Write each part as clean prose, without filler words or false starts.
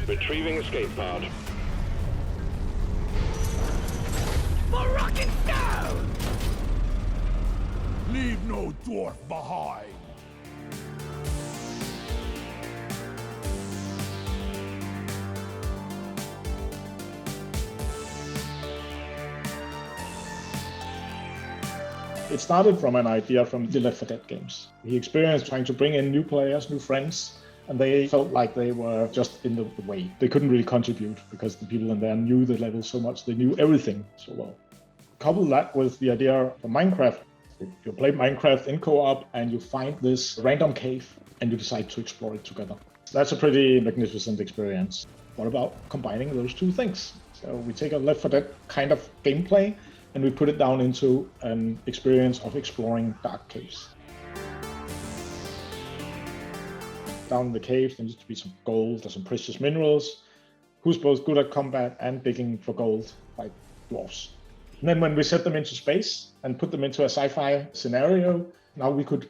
Retrieving escape pod. For rock and stone! Leave no dwarf behind! It started from an idea from the Left 4 Dead games. The experience trying to bring in new players, new friends, and they felt like they were just in the way. They couldn't really contribute because the people in there knew the level so much, they knew everything so well. Couple that with the idea of Minecraft. You play Minecraft in co-op and you find this random cave and you decide to explore it together. That's a pretty magnificent experience. What about combining those two things? So we take a Left 4 Dead kind of gameplay and we put it down into an experience of exploring dark caves. Down in the cave, there needs to be some gold or some precious minerals. Who's both good at combat and digging for gold, like dwarves. And then when we set them into space and put them into a sci-fi scenario, now we could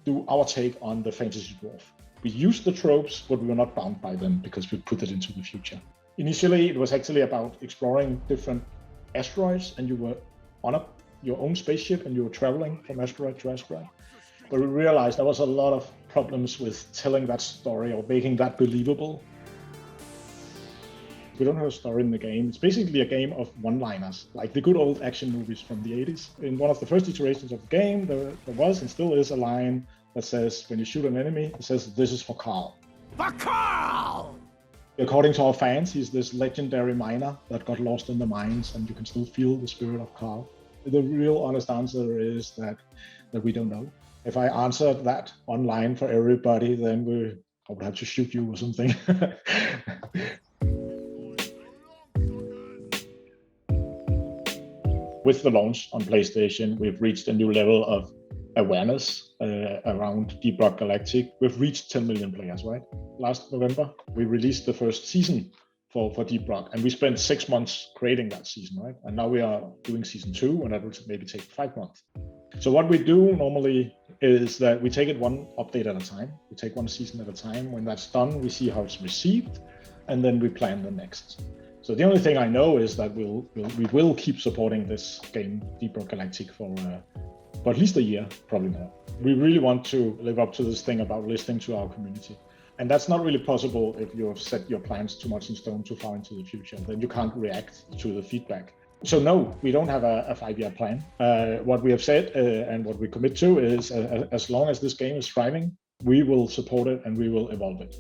do our take on the fantasy dwarf. We used the tropes, but we were not bound by them because we put it into the future. Initially, it was actually about exploring different asteroids, and you were on your own spaceship and you were traveling from asteroid to asteroid. But we realized there was a lot of problems with telling that story or making that believable. We don't have a story in the game. It's basically a game of one-liners, like the good old action movies from the 80s. In one of the first iterations of the game, there was and still is a line that says, when you shoot an enemy, it says, "This is for Karl." For Karl! According to our fans, he's this legendary miner that got lost in the mines, and you can still feel the spirit of Karl. The real honest answer is that we don't know. If I answered that online for everybody, then I would have to shoot you or something. With the launch on PlayStation, we've reached a new level of awareness around Deep Rock Galactic. We've reached 10 million players, right? Last November, we released the first season for Deep Rock, and we spent 6 months creating that season, right? And now we are doing season 2, and that will maybe take 5 months. So what we do normally is that we take it one update at a time. We take one season at a time. When that's done, we see how it's received, and then we plan the next. So the only thing I know is that we will keep supporting this game, Deep Rock Galactic, for at least a year, probably more. We really want to live up to this thing about listening to our community. And that's not really possible if you have set your plans too much in stone too far into the future. Then you can't react to the feedback. So no, we don't have a 5-year plan. What we have said and what we commit to is as long as this game is thriving, we will support it and we will evolve it.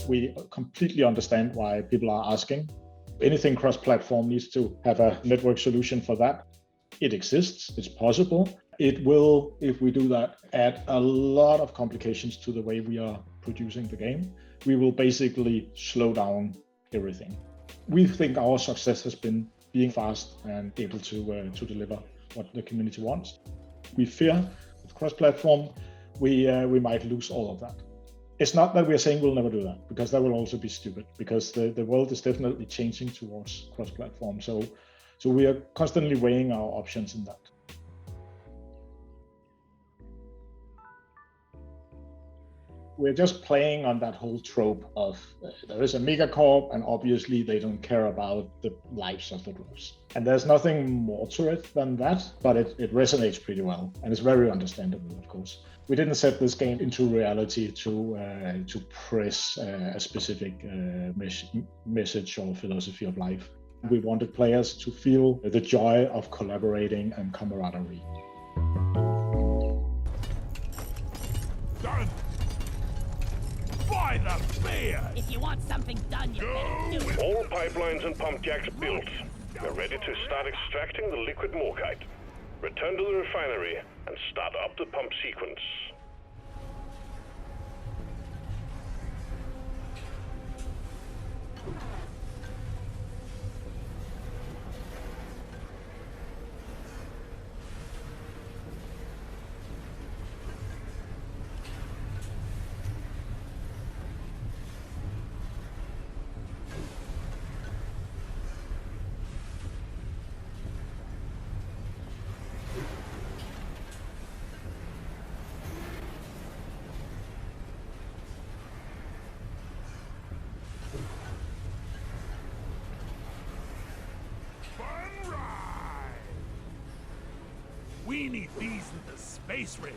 We completely understand why people are asking. Anything cross-platform needs to have a network solution for that. It exists, it's possible. It will, if we do that, add a lot of complications to the way we are producing the game. We will basically slow down everything. We think our success has been being fast and able to deliver what the community wants. We fear with cross-platform, we might lose all of that. It's not that we're saying we'll never do that, because that will also be stupid, because the world is definitely changing towards cross-platform. So we are constantly weighing our options in that. We're just playing on that whole trope of there is a megacorp and obviously they don't care about the lives of the dwarves. And there's nothing more to it than that, but it resonates pretty well and it's very understandable, of course. We didn't set this game into reality to press a specific message or philosophy of life. We wanted players to feel the joy of collaborating and camaraderie. Done! By the beard! If you want something done, you better do it. All pipelines and pump jacks built. We're ready to start extracting the liquid morkite. Return to the refinery and start up the pump sequence. We need these in the space rig.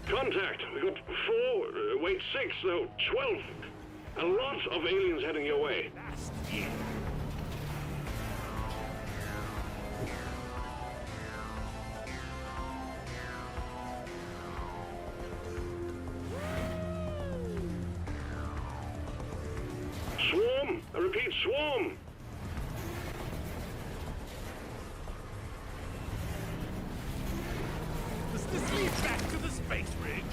Contact! We got 6, no, 12. A lot of aliens heading your way. Swarm! I repeat, swarm! Does this lead back to the space rig?